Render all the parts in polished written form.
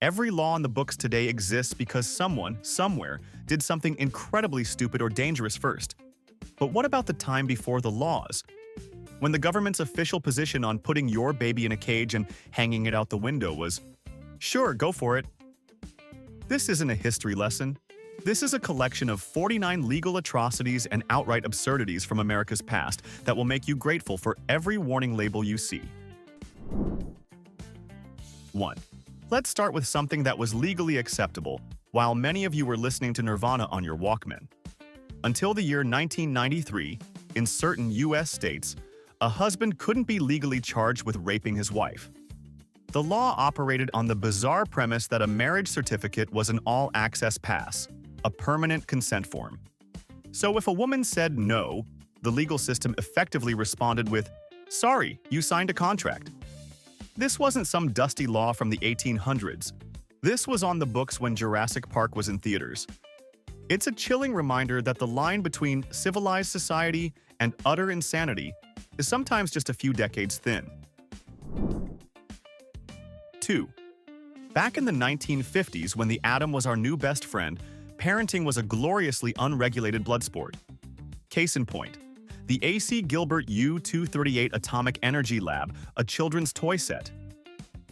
Every law in the books today exists because someone, somewhere, did something incredibly stupid or dangerous first. But what about the time before the laws? When the government's official position on putting your baby in a cage and hanging it out the window was, "Sure, go for it." This isn't a history lesson. This is a collection of 49 legal atrocities and outright absurdities from America's past that will make you grateful for every warning label you see. 1. Let's start with something that was legally acceptable, while many of you were listening to Nirvana on your Walkman. Until the year 1993, in certain U.S. states, a husband couldn't be legally charged with raping his wife. The law operated on the bizarre premise that a marriage certificate was an all-access pass, a permanent consent form. So if a woman said no, the legal system effectively responded with, "Sorry, you signed a contract." This wasn't some dusty law from the 1800s. This was on the books when Jurassic Park was in theaters. It's a chilling reminder that the line between civilized society and utter insanity is sometimes just a few decades thin. 2. Back in the 1950s, when the atom was our new best friend, parenting was a gloriously unregulated blood sport. Case in point, the A.C. Gilbert U-238 Atomic Energy Lab, a children's toy set.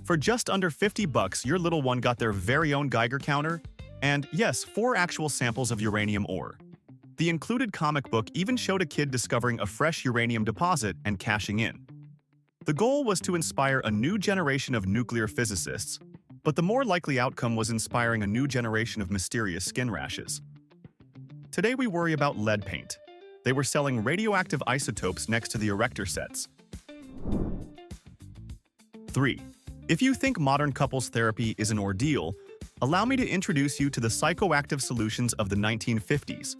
For just under $50, your little one got their very own Geiger counter, and yes, 4 actual samples of uranium ore. The included comic book even showed a kid discovering a fresh uranium deposit and cashing in. The goal was to inspire a new generation of nuclear physicists, but the more likely outcome was inspiring a new generation of mysterious skin rashes. Today we worry about lead paint. They were selling radioactive isotopes next to the erector sets. 3. If you think modern couples therapy is an ordeal, allow me to introduce you to the psychoactive solutions of the 1950s.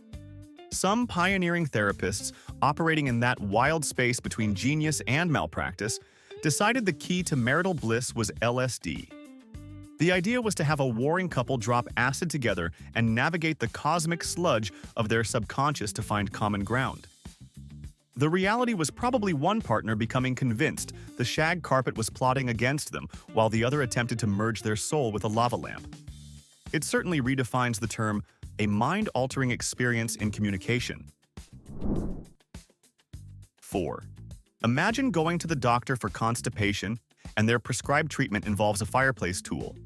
Some pioneering therapists, operating in that wild space between genius and malpractice, decided the key to marital bliss was LSD. The idea was to have a warring couple drop acid together and navigate the cosmic sludge of their subconscious to find common ground. The reality was probably one partner becoming convinced the shag carpet was plotting against them, while the other attempted to merge their soul with a lava lamp. It certainly redefines the term a mind-altering experience in communication. 4. Imagine going to the doctor for constipation, and their prescribed treatment involves a fireplace tool.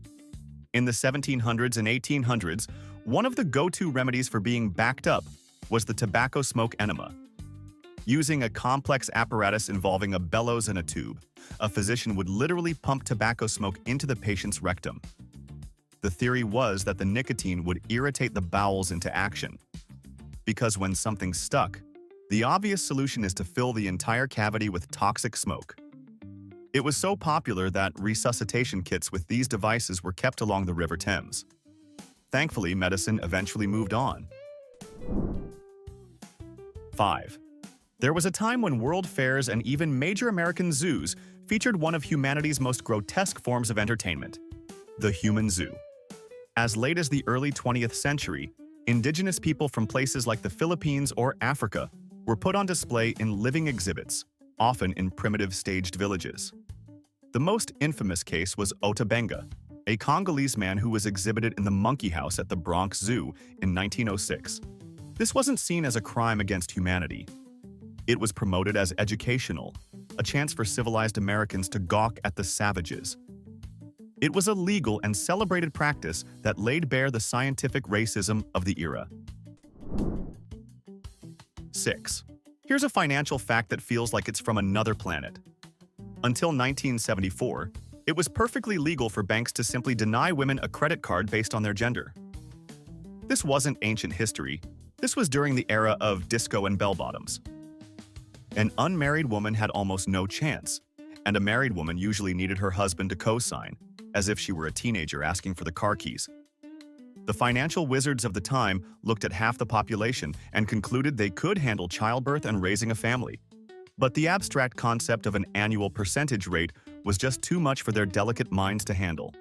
In the 1700s and 1800s, one of the go-to remedies for being backed up was the tobacco smoke enema. Using a complex apparatus involving a bellows and a tube, a physician would literally pump tobacco smoke into the patient's rectum. The theory was that the nicotine would irritate the bowels into action. Because when something's stuck, the obvious solution is to fill the entire cavity with toxic smoke. It was so popular that resuscitation kits with these devices were kept along the River Thames. Thankfully, medicine eventually moved on. 5. There was a time when world fairs and even major American zoos featured one of humanity's most grotesque forms of entertainment, the human zoo. As late as the early 20th century, indigenous people from places like the Philippines or Africa were put on display in living exhibits, often in primitive staged villages. The most infamous case was Otabenga, a Congolese man who was exhibited in the monkey house at the Bronx Zoo in 1906. This wasn't seen as a crime against humanity. It was promoted as educational, a chance for civilized Americans to gawk at the savages. It was a legal and celebrated practice that laid bare the scientific racism of the era. 6. Here's a financial fact that feels like it's from another planet. Until 1974, it was perfectly legal for banks to simply deny women a credit card based on their gender. This wasn't ancient history. This was during the era of disco and bell-bottoms. An unmarried woman had almost no chance, and a married woman usually needed her husband to co-sign, as if she were a teenager asking for the car keys. The financial wizards of the time looked at half the population and concluded they could handle childbirth and raising a family. But the abstract concept of an annual percentage rate was just too much for their delicate minds to handle.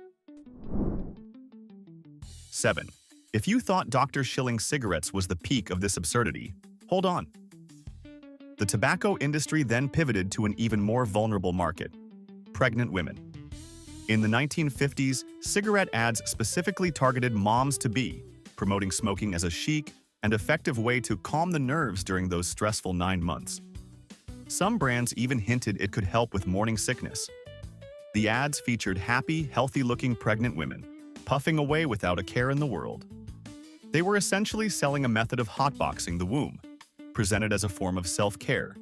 7. If you thought Dr. Schilling cigarettes was the peak of this absurdity, hold on. The tobacco industry then pivoted to an even more vulnerable market: pregnant women. In the 1950s, cigarette ads specifically targeted moms-to-be, promoting smoking as a chic and effective way to calm the nerves during those stressful 9 months. Some brands even hinted it could help with morning sickness. The ads featured happy, healthy-looking pregnant women, puffing away without a care in the world. They were essentially selling a method of hotboxing the womb, presented as a form of self-care.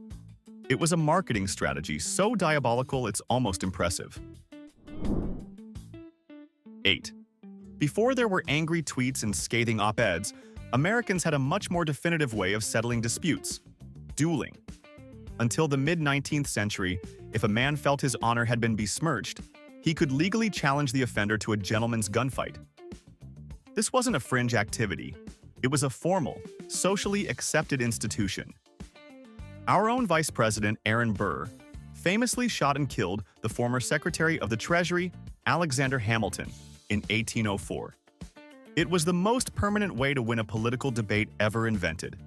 It was a marketing strategy so diabolical it's almost impressive. 8. Before there were angry tweets and scathing op-eds, Americans had a much more definitive way of settling disputes: dueling. Until the mid-19th century, if a man felt his honor had been besmirched, he could legally challenge the offender to a gentleman's gunfight. This wasn't a fringe activity. It was a formal, socially accepted institution. Our own Vice President, Aaron Burr, famously shot and killed the former Secretary of the Treasury, Alexander Hamilton, in 1804. It was the most permanent way to win a political debate ever invented.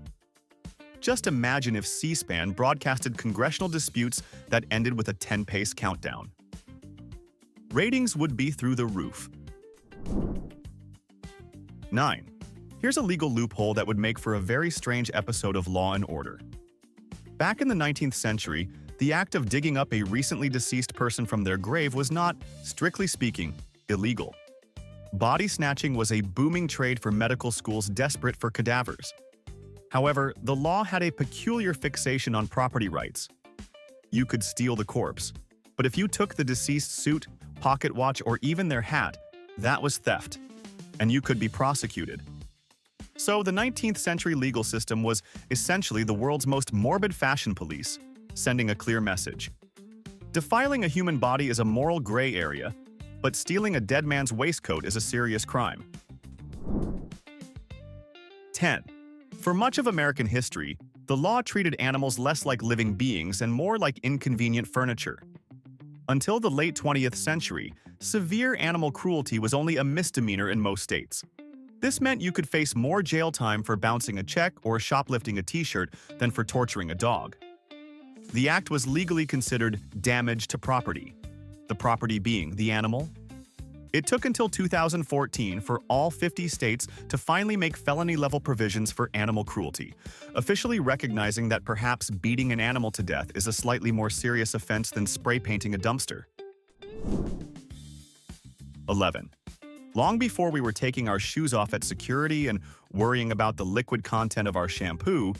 Just imagine if C-SPAN broadcasted congressional disputes that ended with a 10-pace countdown. Ratings would be through the roof. 9. Here's a legal loophole that would make for a very strange episode of Law and Order. Back in the 19th century, the act of digging up a recently deceased person from their grave was not, strictly speaking, illegal. Body snatching was a booming trade for medical schools desperate for cadavers. However, the law had a peculiar fixation on property rights. You could steal the corpse, but if you took the deceased's suit, pocket watch, or even their hat, that was theft, and you could be prosecuted. So the 19th century legal system was essentially the world's most morbid fashion police, sending a clear message. Defiling a human body is a moral gray area, but stealing a dead man's waistcoat is a serious crime. 10. For much of American history, the law treated animals less like living beings and more like inconvenient furniture. Until the late 20th century, severe animal cruelty was only a misdemeanor in most states. This meant you could face more jail time for bouncing a check or shoplifting a t-shirt than for torturing a dog. The act was legally considered damage to property, the property being the animal. It took until 2014 for all 50 states to finally make felony-level provisions for animal cruelty, officially recognizing that perhaps beating an animal to death is a slightly more serious offense than spray painting a dumpster. 11. Long before we were taking our shoes off at security and worrying about the liquid content of our shampoo,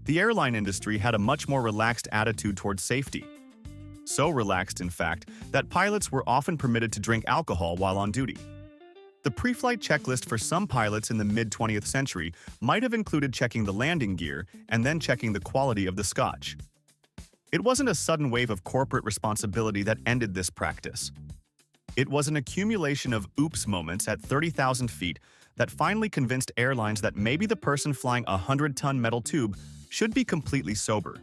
the airline industry had a much more relaxed attitude towards safety. So relaxed, in fact, that pilots were often permitted to drink alcohol while on duty. The pre-flight checklist for some pilots in the mid-20th century might have included checking the landing gear and then checking the quality of the scotch. It wasn't a sudden wave of corporate responsibility that ended this practice. It was an accumulation of oops moments at 30,000 feet that finally convinced airlines that maybe the person flying a 100-ton metal tube should be completely sober.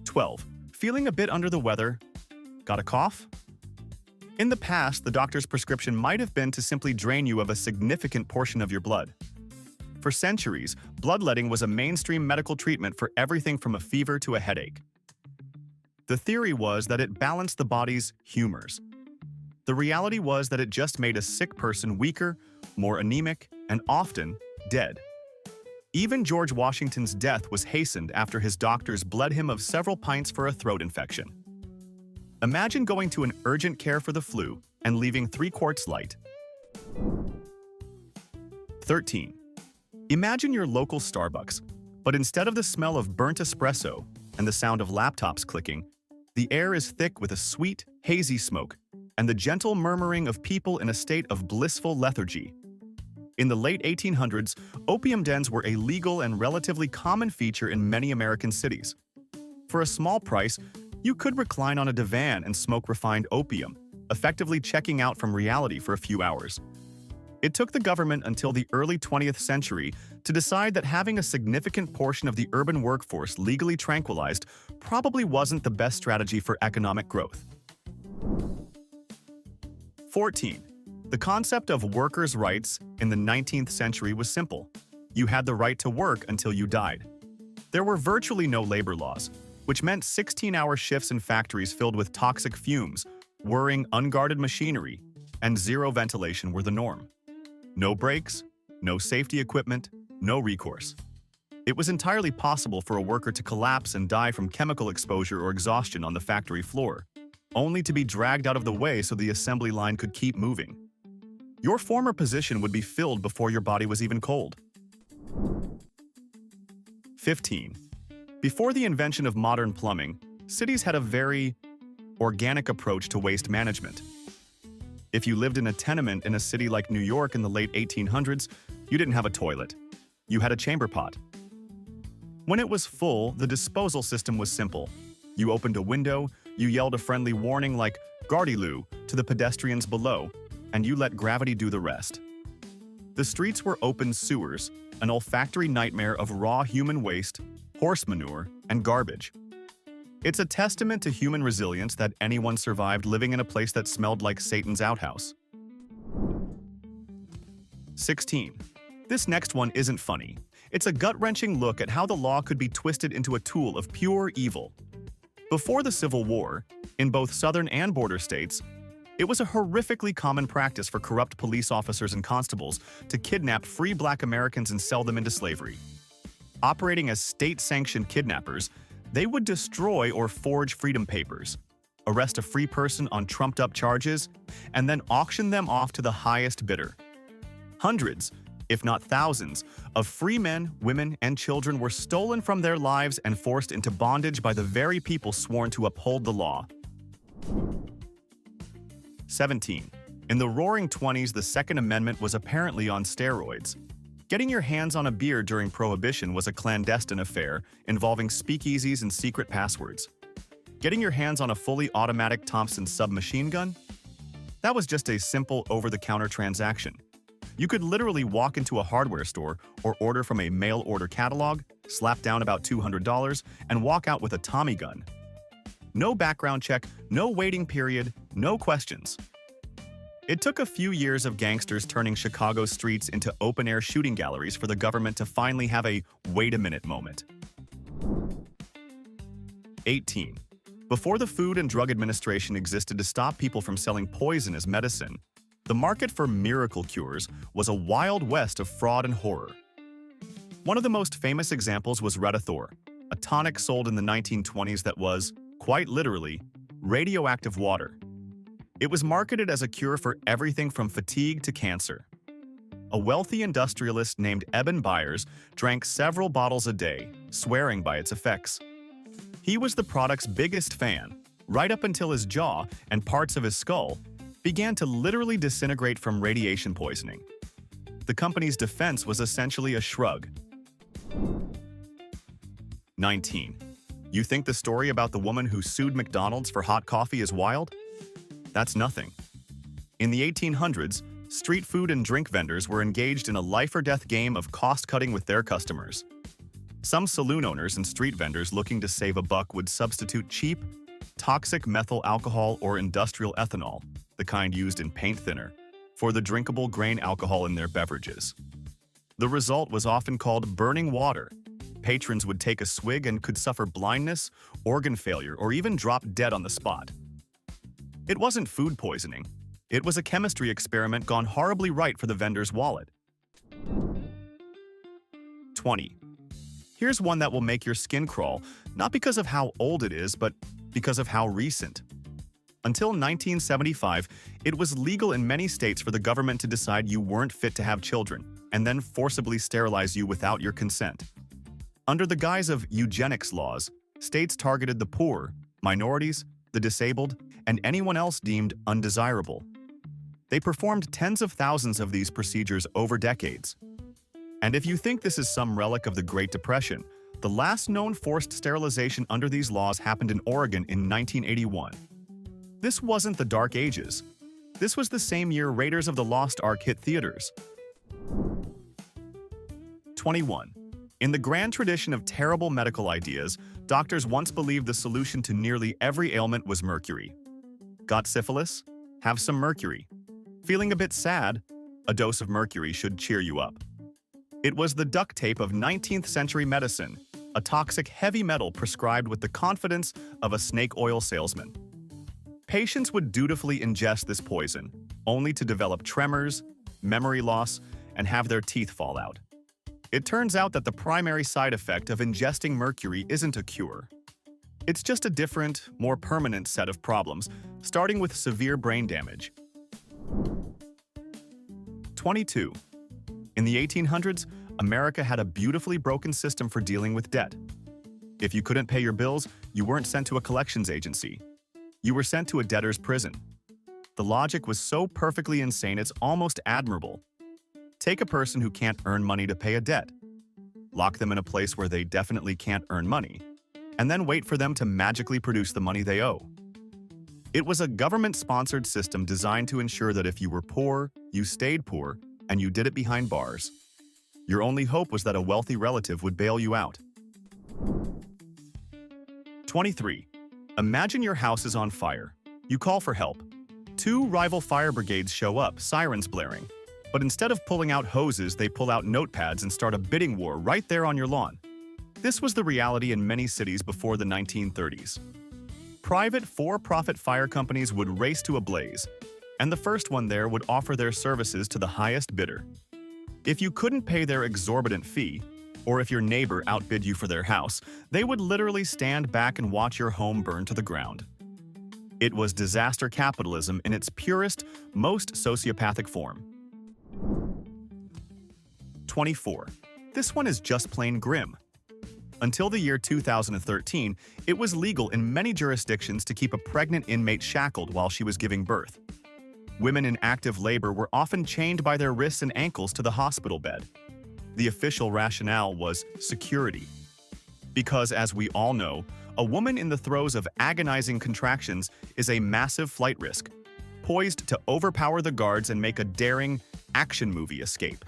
12. Feeling a bit under the weather? Got a cough? In the past, the doctor's prescription might have been to simply drain you of a significant portion of your blood. For centuries, bloodletting was a mainstream medical treatment for everything from a fever to a headache. The theory was that it balanced the body's humors. The reality was that it just made a sick person weaker, more anemic, and often dead. Even George Washington's death was hastened after his doctors bled him of several pints for a throat infection. Imagine going to an urgent care for the flu and leaving 3 quarts light. 13. Imagine your local Starbucks, but instead of the smell of burnt espresso and the sound of laptops clicking, the air is thick with a sweet, hazy smoke and the gentle murmuring of people in a state of blissful lethargy. In the late 1800s, opium dens were a legal and relatively common feature in many American cities. For a small price, you could recline on a divan and smoke refined opium, effectively checking out from reality for a few hours. It took the government until the early 20th century to decide that having a significant portion of the urban workforce legally tranquilized probably wasn't the best strategy for economic growth. 14. The concept of workers' rights in the 19th century was simple. You had the right to work until you died. There were virtually no labor laws. which meant 16-hour shifts in factories filled with toxic fumes, whirring, unguarded machinery, and zero ventilation were the norm. No breaks, no safety equipment, no recourse. It was entirely possible for a worker to collapse and die from chemical exposure or exhaustion on the factory floor, only to be dragged out of the way so the assembly line could keep moving. Your former position would be filled before your body was even cold. 15. Before the invention of modern plumbing, cities had a very organic approach to waste management. If you lived in a tenement in a city like New York in the late 1800s, you didn't have a toilet. You had a chamber pot. When it was full, the disposal system was simple. You opened a window, you yelled a friendly warning like "Gardyloo" to the pedestrians below, and you let gravity do the rest. The streets were open sewers, an olfactory nightmare of raw human waste, horse manure, and garbage. It's a testament to human resilience that anyone survived living in a place that smelled like Satan's outhouse. 16. This next one isn't funny. It's a gut-wrenching look at how the law could be twisted into a tool of pure evil. Before the Civil War, in both southern and border states, it was a horrifically common practice for corrupt police officers and constables to kidnap free Black Americans and sell them into slavery. Operating as state-sanctioned kidnappers, they would destroy or forge freedom papers, arrest a free person on trumped-up charges, and then auction them off to the highest bidder. Hundreds, if not thousands, of free men, women, and children were stolen from their lives and forced into bondage by the very people sworn to uphold the law. 17. In the Roaring '20s, the Second Amendment was apparently on steroids. Getting your hands on a beer during Prohibition was a clandestine affair involving speakeasies and secret passwords. Getting your hands on a fully automatic Thompson submachine gun? That was just a simple over-the-counter transaction. You could literally walk into a hardware store or order from a mail-order catalog, slap down about $200, and walk out with a Tommy gun. No background check, no waiting period, no questions. It took a few years of gangsters turning Chicago's streets into open-air shooting galleries for the government to finally have a wait a minute moment. 18. Before the Food and Drug Administration existed to stop people from selling poison as medicine, the market for miracle cures was a wild west of fraud and horror. One of the most famous examples was Redathor, a tonic sold in the 1920s that was, quite literally, radioactive water. It was marketed as a cure for everything from fatigue to cancer. A wealthy industrialist named Eben Byers drank several bottles a day, swearing by its effects. He was the product's biggest fan, right up until his jaw and parts of his skull began to literally disintegrate from radiation poisoning. The company's defense was essentially a shrug. 19. You think the story about the woman who sued McDonald's for hot coffee is wild? That's nothing. In the 1800s, street food and drink vendors were engaged in a life-or-death game of cost-cutting with their customers. Some saloon owners and street vendors looking to save a buck would substitute cheap, toxic methyl alcohol or industrial ethanol, the kind used in paint thinner, for the drinkable grain alcohol in their beverages. The result was often called burning water. Patrons would take a swig and could suffer blindness, organ failure, or even drop dead on the spot. It wasn't food poisoning. It was a chemistry experiment gone horribly right for the vendor's wallet. 20. Here's one that will make your skin crawl, not because of how old it is, but because of how recent. Until 1975, it was legal in many states for the government to decide you weren't fit to have children, and then forcibly sterilize you without your consent. Under the guise of eugenics laws, states targeted the poor, minorities, the disabled, and anyone else deemed undesirable. They performed tens of thousands of these procedures over decades. And if you think this is some relic of the Great Depression, the last known forced sterilization under these laws happened in Oregon in 1981. This wasn't the Dark Ages. This was the same year Raiders of the Lost Ark hit theaters. 21. In the grand tradition of terrible medical ideas, doctors once believed the solution to nearly every ailment was mercury. Got syphilis? Have some mercury. Feeling a bit sad? A dose of mercury should cheer you up. It was the duct tape of 19th century medicine, a toxic heavy metal prescribed with the confidence of a snake oil salesman. Patients would dutifully ingest this poison, only to develop tremors, memory loss, and have their teeth fall out. It turns out that the primary side effect of ingesting mercury isn't a cure. It's just a different, more permanent set of problems, starting with severe brain damage. 22. In the 1800s, America had a beautifully broken system for dealing with debt. If you couldn't pay your bills, you weren't sent to a collections agency. You were sent to a debtor's prison. The logic was so perfectly insane it's almost admirable. Take a person who can't earn money to pay a debt, lock them in a place where they definitely can't earn money, and then wait for them to magically produce the money they owe. It was a government-sponsored system designed to ensure that if you were poor, you stayed poor, and you did it behind bars. Your only hope was that a wealthy relative would bail you out. 23. Imagine your house is on fire. You call for help. Two rival fire brigades show up, sirens blaring. But instead of pulling out hoses, they pull out notepads and start a bidding war right there on your lawn. This was the reality in many cities before the 1930s. Private for-profit fire companies would race to a blaze, and the first one there would offer their services to the highest bidder. If you couldn't pay their exorbitant fee, or if your neighbor outbid you for their house, they would literally stand back and watch your home burn to the ground. It was disaster capitalism in its purest, most sociopathic form. 24. This one is just plain grim. Until the year 2013, it was legal in many jurisdictions to keep a pregnant inmate shackled while she was giving birth. Women in active labor were often chained by their wrists and ankles to the hospital bed. The official rationale was security. Because, as we all know, a woman in the throes of agonizing contractions is a massive flight risk, poised to overpower the guards and make a daring, action movie escape.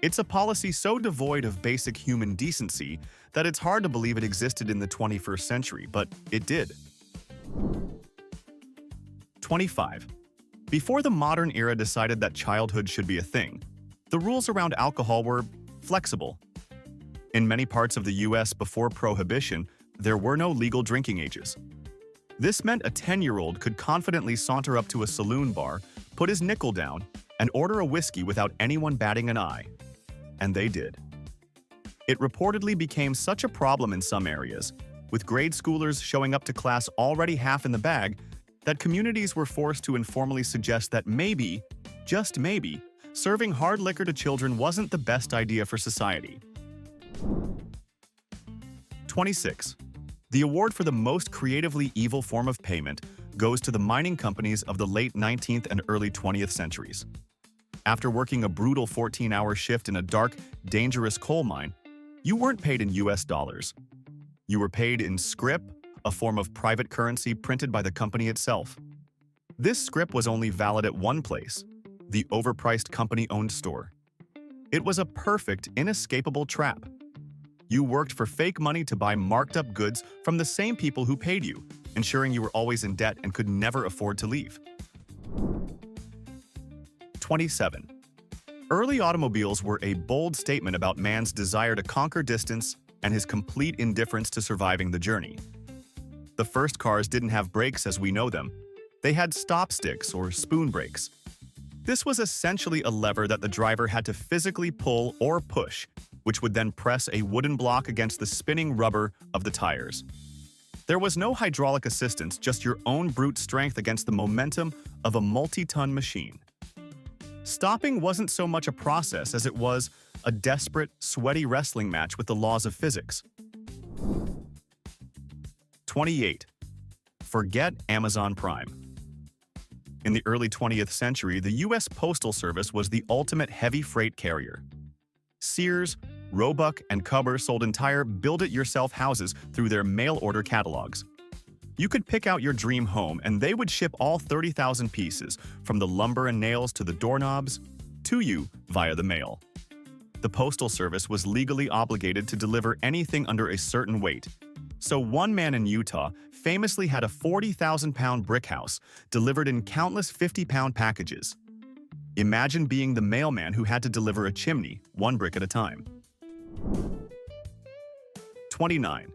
It's a policy so devoid of basic human decency that it's hard to believe it existed in the 21st century, but it did. 25. Before the modern era decided that childhood should be a thing, the rules around alcohol were flexible. In many parts of the US before Prohibition, there were no legal drinking ages. This meant a 10-year-old could confidently saunter up to a saloon bar, put his nickel down, and order a whiskey without anyone batting an eye. And they did. It reportedly became such a problem in some areas, with grade schoolers showing up to class already half in the bag, that communities were forced to informally suggest that maybe, just maybe, serving hard liquor to children wasn't the best idea for society. 26. The award for the most creatively evil form of payment goes to the mining companies of the late 19th and early 20th centuries. After working a brutal 14-hour shift in a dark, dangerous coal mine, you weren't paid in US dollars. You were paid in scrip, a form of private currency printed by the company itself. This scrip was only valid at one place, the overpriced company-owned store. It was a perfect, inescapable trap. You worked for fake money to buy marked-up goods from the same people who paid you, ensuring you were always in debt and could never afford to leave. 27. Early automobiles were a bold statement about man's desire to conquer distance and his complete indifference to surviving the journey. The first cars didn't have brakes as we know them. They had stop sticks or spoon brakes. This was essentially a lever that the driver had to physically pull or push, which would then press a wooden block against the spinning rubber of the tires. There was no hydraulic assistance, just your own brute strength against the momentum of a multi-ton machine. Stopping wasn't so much a process as it was a desperate, sweaty wrestling match with the laws of physics. 28. Forget Amazon Prime. In the early 20th century, the U.S. Postal Service was the ultimate heavy freight carrier. Sears, Roebuck, and Cubber sold entire build-it-yourself houses through their mail-order catalogs. You could pick out your dream home, and they would ship all 30,000 pieces, from the lumber and nails to the doorknobs, to you via the mail. The Postal Service was legally obligated to deliver anything under a certain weight. So one man in Utah famously had a 40,000-pound brick house delivered in countless 50-pound packages. Imagine being the mailman who had to deliver a chimney, one brick at a time. 29.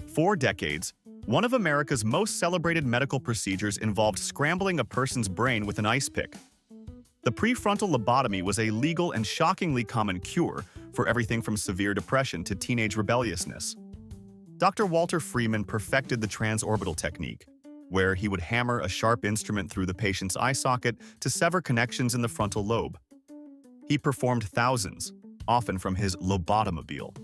For decades, one of America's most celebrated medical procedures involved scrambling a person's brain with an ice pick. The prefrontal lobotomy was a legal and shockingly common cure for everything from severe depression to teenage rebelliousness. Dr. Walter Freeman perfected the transorbital technique, where he would hammer a sharp instrument through the patient's eye socket to sever connections in the frontal lobe. He performed thousands, often from his lobotomobile.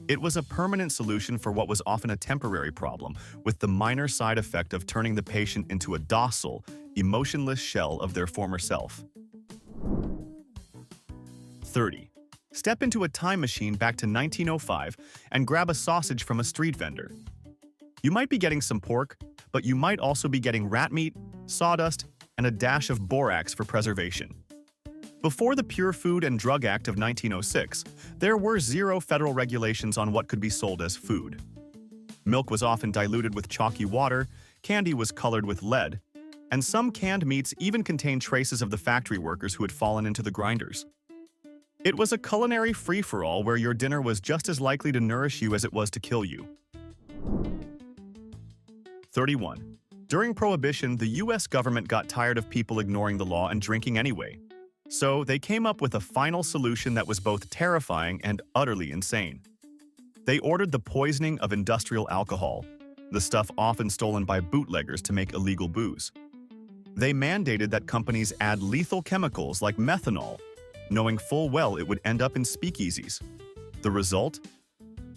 It was a permanent solution for what was often a temporary problem, with the minor side effect of turning the patient into a docile, emotionless shell of their former self. 30. Step into a time machine back to 1905 and grab a sausage from a street vendor. You might be getting some pork, but you might also be getting rat meat, sawdust, and a dash of borax for preservation. Before the Pure Food and Drug Act of 1906, there were zero federal regulations on what could be sold as food. Milk was often diluted with chalky water, candy was colored with lead, and some canned meats even contained traces of the factory workers who had fallen into the grinders. It was a culinary free-for-all where your dinner was just as likely to nourish you as it was to kill you. 31. During Prohibition, the U.S. government got tired of people ignoring the law and drinking anyway. So they came up with a final solution that was both terrifying and utterly insane. They ordered the poisoning of industrial alcohol, the stuff often stolen by bootleggers to make illegal booze. They mandated that companies add lethal chemicals like methanol, knowing full well it would end up in speakeasies. The result?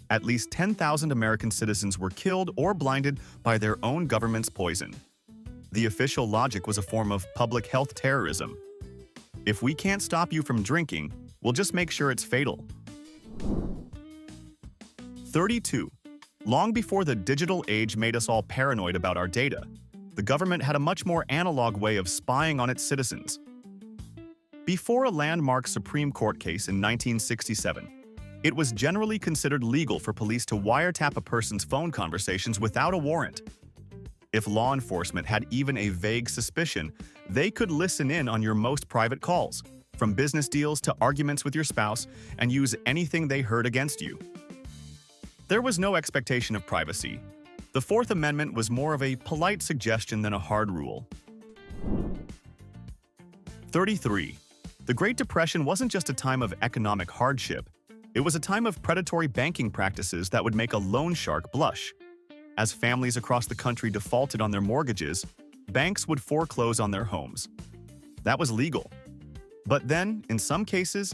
At least 10,000 American citizens were killed or blinded by their own government's poison. The official logic was a form of public health terrorism. If we can't stop you from drinking, we'll just make sure it's fatal. 32. Long before the digital age made us all paranoid about our data, the government had a much more analog way of spying on its citizens. Before a landmark Supreme Court case in 1967, it was generally considered legal for police to wiretap a person's phone conversations without a warrant. If law enforcement had even a vague suspicion, they could listen in on your most private calls, from business deals to arguments with your spouse, and use anything they heard against you. There was no expectation of privacy. The Fourth Amendment was more of a polite suggestion than a hard rule. 33. The Great Depression wasn't just a time of economic hardship. It was a time of predatory banking practices that would make a loan shark blush. As families across the country defaulted on their mortgages, banks would foreclose on their homes. That was legal. But then, in some cases,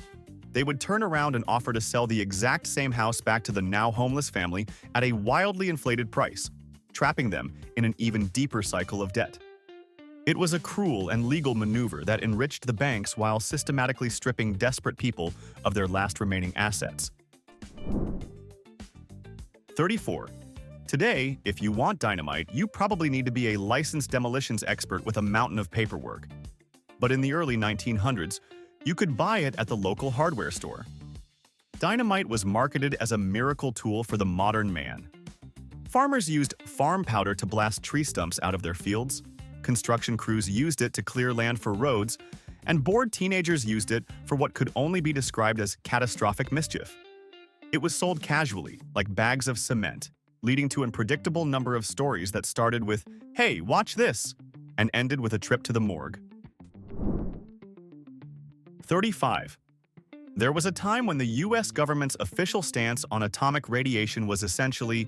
they would turn around and offer to sell the exact same house back to the now homeless family at a wildly inflated price, trapping them in an even deeper cycle of debt. It was a cruel and legal maneuver that enriched the banks while systematically stripping desperate people of their last remaining assets. 34. Today, if you want dynamite, you probably need to be a licensed demolitions expert with a mountain of paperwork. But in the early 1900s, you could buy it at the local hardware store. Dynamite was marketed as a miracle tool for the modern man. Farmers used farm powder to blast tree stumps out of their fields, construction crews used it to clear land for roads, and bored teenagers used it for what could only be described as catastrophic mischief. It was sold casually, like bags of cement, leading to an unpredictable number of stories that started with, "Hey, watch this," and ended with a trip to the morgue. 35. There was a time when the U.S. government's official stance on atomic radiation was essentially,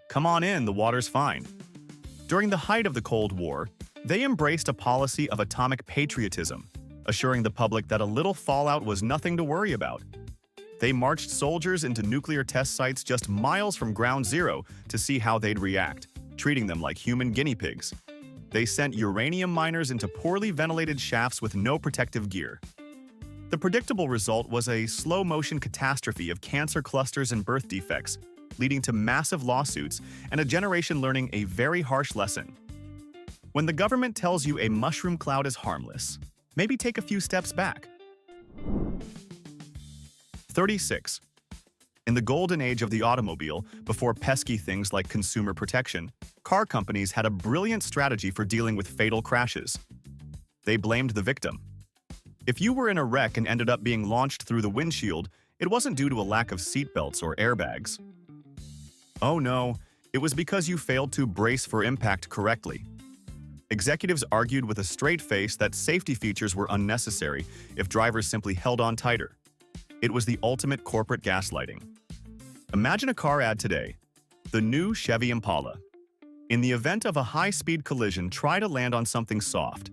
"Come on in, the water's fine." During the height of the Cold War, they embraced a policy of atomic patriotism, assuring the public that a little fallout was nothing to worry about. They marched soldiers into nuclear test sites just miles from ground zero to see how they'd react, treating them like human guinea pigs. They sent uranium miners into poorly ventilated shafts with no protective gear. The predictable result was a slow-motion catastrophe of cancer clusters and birth defects, leading to massive lawsuits and a generation learning a very harsh lesson. When the government tells you a mushroom cloud is harmless, maybe take a few steps back. 36. In the golden age of the automobile, before pesky things like consumer protection, car companies had a brilliant strategy for dealing with fatal crashes. They blamed the victim. If you were in a wreck and ended up being launched through the windshield, it wasn't due to a lack of seatbelts or airbags. Oh no, it was because you failed to brace for impact correctly. Executives argued with a straight face that safety features were unnecessary if drivers simply held on tighter. It was the ultimate corporate gaslighting. Imagine a car ad today. The new Chevy Impala. In the event of a high-speed collision, try to land on something soft.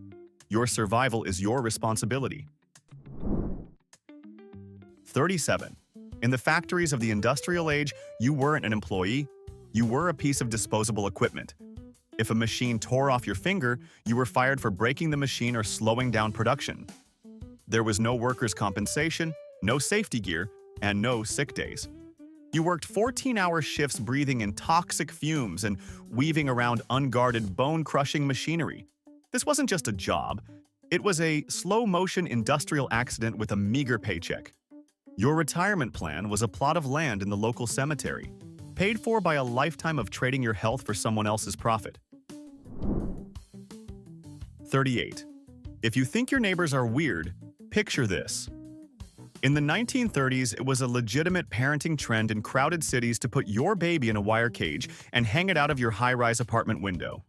Your survival is your responsibility. 37. In the factories of the industrial age, you weren't an employee, you were a piece of disposable equipment. If a machine tore off your finger, you were fired for breaking the machine or slowing down production. There was no workers' compensation, no safety gear, and no sick days. You worked 14-hour shifts breathing in toxic fumes and weaving around unguarded bone-crushing machinery. This wasn't just a job, it was a slow-motion industrial accident with a meager paycheck. Your retirement plan was a plot of land in the local cemetery, paid for by a lifetime of trading your health for someone else's profit. 38. If you think your neighbors are weird, picture this. In the 1930s, it was a legitimate parenting trend in crowded cities to put your baby in a wire cage and hang it out of your high-rise apartment window.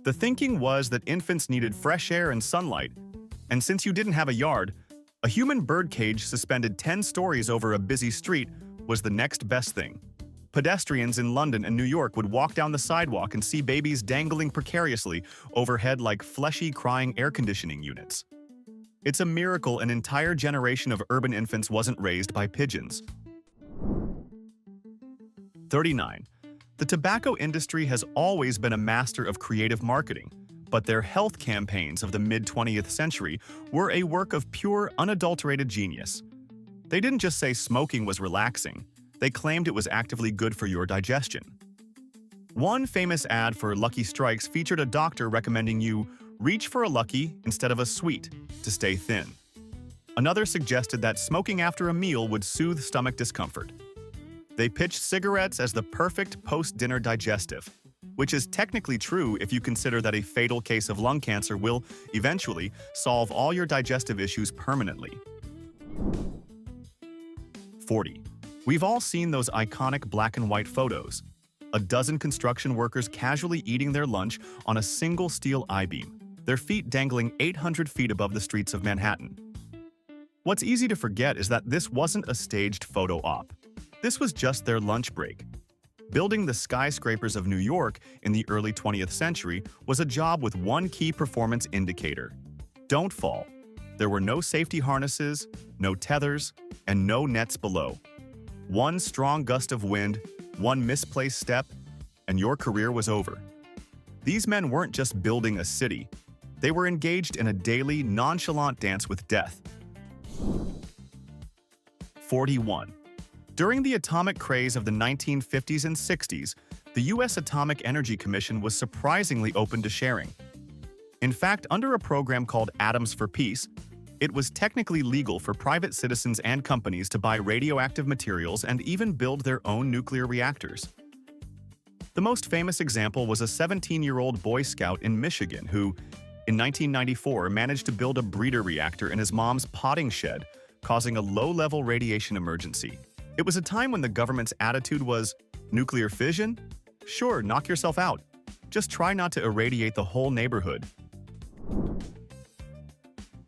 The thinking was that infants needed fresh air and sunlight, and since you didn't have a yard, a human bird cage suspended 10 stories over a busy street was the next best thing. Pedestrians in London and New York would walk down the sidewalk and see babies dangling precariously overhead like fleshy, crying air conditioning units. It's a miracle an entire generation of urban infants wasn't raised by pigeons. 39. The tobacco industry has always been a master of creative marketing, but their health campaigns of the mid-20th century were a work of pure, unadulterated genius. They didn't just say smoking was relaxing, they claimed it was actively good for your digestion. One famous ad for Lucky Strikes featured a doctor recommending you reach for a Lucky instead of a Sweet to stay thin. Another suggested that smoking after a meal would soothe stomach discomfort. They pitched cigarettes as the perfect post-dinner digestive, which is technically true if you consider that a fatal case of lung cancer will, eventually, solve all your digestive issues permanently. 40. We've all seen those iconic black and white photos. A dozen construction workers casually eating their lunch on a single steel I-beam, their feet dangling 800 feet above the streets of Manhattan. What's easy to forget is that this wasn't a staged photo op. This was just their lunch break. Building the skyscrapers of New York in the early 20th century was a job with one key performance indicator: don't fall. There were no safety harnesses, no tethers, and no nets below. One strong gust of wind, one misplaced step, and your career was over. These men weren't just building a city. They were engaged in a daily, nonchalant dance with death. 41. During the atomic craze of the 1950s and 60s, the U.S. Atomic Energy Commission was surprisingly open to sharing. In fact, under a program called Atoms for Peace, it was technically legal for private citizens and companies to buy radioactive materials and even build their own nuclear reactors. The most famous example was a 17-year-old Boy Scout in Michigan who, in 1994, managed to build a breeder reactor in his mom's potting shed, causing a low-level radiation emergency. It was a time when the government's attitude was, nuclear fission? Sure, knock yourself out. Just try not to irradiate the whole neighborhood.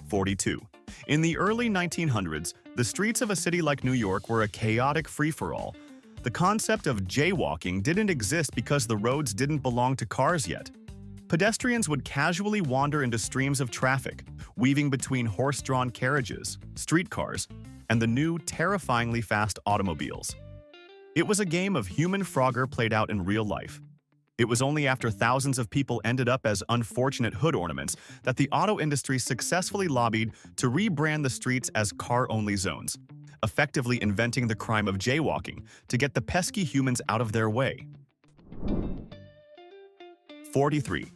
42. In the early 1900s, the streets of a city like New York were a chaotic free-for-all. The concept of jaywalking didn't exist because the roads didn't belong to cars yet. Pedestrians would casually wander into streams of traffic, weaving between horse-drawn carriages, streetcars, and the new, terrifyingly fast automobiles. It was a game of human Frogger played out in real life. It was only after thousands of people ended up as unfortunate hood ornaments that the auto industry successfully lobbied to rebrand the streets as car-only zones, effectively inventing the crime of jaywalking to get the pesky humans out of their way. 43.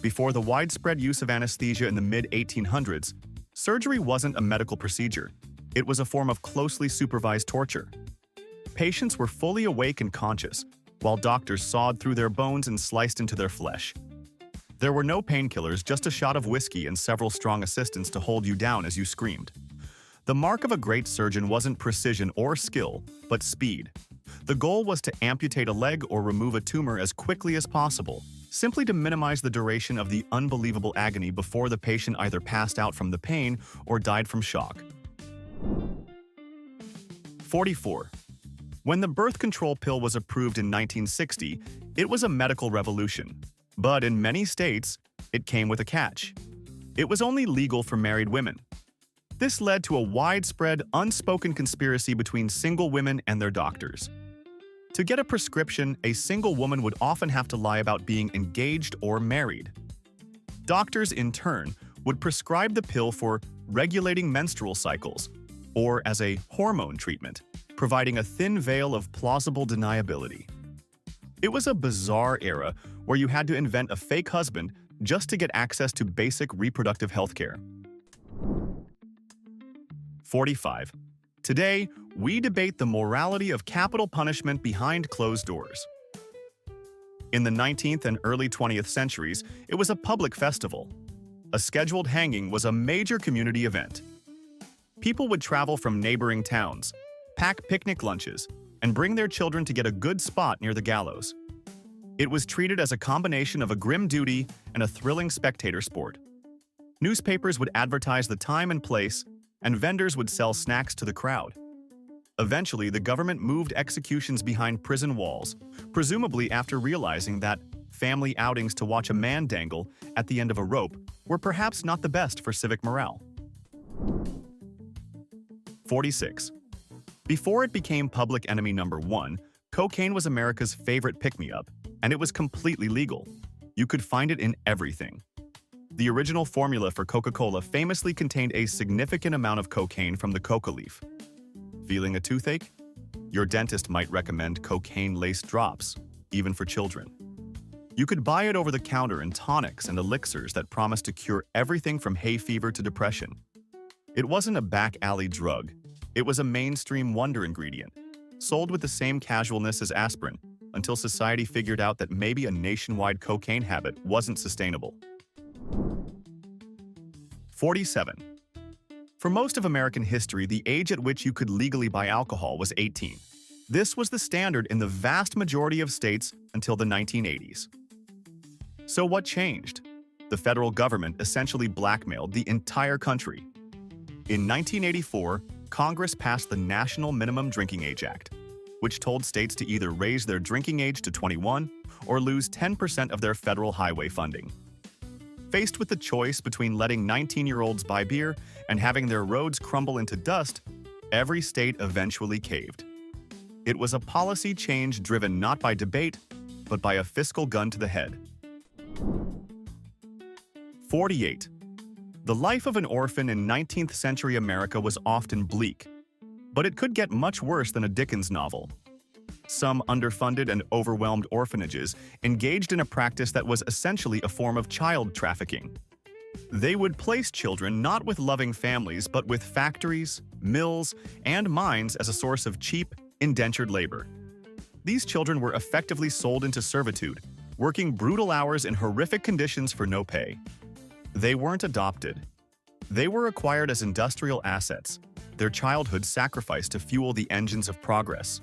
Before the widespread use of anesthesia in the mid-1800s, surgery wasn't a medical procedure. It was a form of closely supervised torture. Patients were fully awake and conscious, while doctors sawed through their bones and sliced into their flesh. There were no painkillers, just a shot of whiskey and several strong assistants to hold you down as you screamed. The mark of a great surgeon wasn't precision or skill, but speed. The goal was to amputate a leg or remove a tumor as quickly as possible, simply to minimize the duration of the unbelievable agony before the patient either passed out from the pain or died from shock. 44. When the birth control pill was approved in 1960, it was a medical revolution. But in many states, it came with a catch. It was only legal for married women. This led to a widespread, unspoken conspiracy between single women and their doctors. To get a prescription, a single woman would often have to lie about being engaged or married. Doctors, in turn, would prescribe the pill for regulating menstrual cycles, or as a hormone treatment, providing a thin veil of plausible deniability. It was a bizarre era where you had to invent a fake husband just to get access to basic reproductive health care. 45. Today, we debate the morality of capital punishment behind closed doors. In the 19th and early 20th centuries, it was a public festival. A scheduled hanging was a major community event. People would travel from neighboring towns, pack picnic lunches, and bring their children to get a good spot near the gallows. It was treated as a combination of a grim duty and a thrilling spectator sport. Newspapers would advertise the time and place, and vendors would sell snacks to the crowd. Eventually, the government moved executions behind prison walls, presumably after realizing that family outings to watch a man dangle at the end of a rope were perhaps not the best for civic morale. 46. Before it became public enemy number 1, cocaine was America's favorite pick-me-up, and it was completely legal. You could find it in everything. The original formula for Coca-Cola famously contained a significant amount of cocaine from the coca leaf. Feeling a toothache? Your dentist might recommend cocaine-laced drops, even for children. You could buy it over the counter in tonics and elixirs that promised to cure everything from hay fever to depression. It wasn't a back-alley drug. It was a mainstream wonder ingredient, sold with the same casualness as aspirin, until society figured out that maybe a nationwide cocaine habit wasn't sustainable. 47. For most of American history, the age at which you could legally buy alcohol was 18. This was the standard in the vast majority of states until the 1980s. So what changed? The federal government essentially blackmailed the entire country. In 1984, Congress passed the National Minimum Drinking Age Act, which told states to either raise their drinking age to 21 or lose 10% of their federal highway funding. Faced with the choice between letting 19-year-olds buy beer and having their roads crumble into dust, every state eventually caved. It was a policy change driven not by debate, but by a fiscal gun to the head. 48. The life of an orphan in 19th century America was often bleak, but it could get much worse than a Dickens novel. Some underfunded and overwhelmed orphanages engaged in a practice that was essentially a form of child trafficking. They would place children not with loving families but with factories, mills, and mines as a source of cheap, indentured labor. These children were effectively sold into servitude, working brutal hours in horrific conditions for no pay. They weren't adopted. They were acquired as industrial assets, their childhood sacrificed to fuel the engines of progress.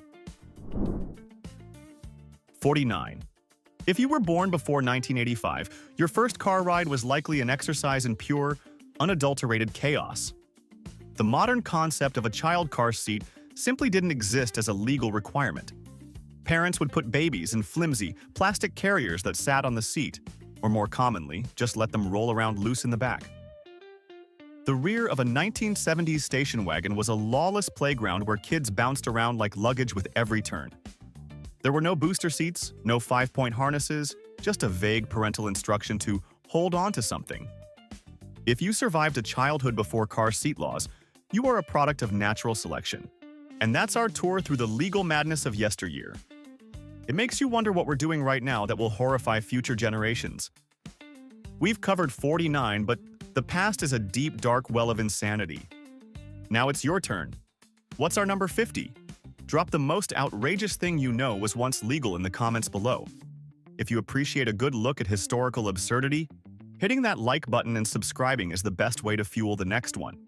49. If you were born before 1985, your first car ride was likely an exercise in pure, unadulterated chaos. The modern concept of a child car seat simply didn't exist as a legal requirement. Parents would put babies in flimsy, plastic carriers that sat on the seat, or more commonly, just let them roll around loose in the back. The rear of a 1970s station wagon was a lawless playground where kids bounced around like luggage with every turn. There were no booster seats, no 5-point harnesses, just a vague parental instruction to hold on to something. If you survived a childhood before car seat laws, you are a product of natural selection. And that's our tour through the legal madness of yesteryear. It makes you wonder what we're doing right now that will horrify future generations. We've covered 49, but the past is a deep, dark well of insanity. Now it's your turn. What's our number 50? Drop the most outrageous thing you know was once legal in the comments below. If you appreciate a good look at historical absurdity, hitting that like button and subscribing is the best way to fuel the next one.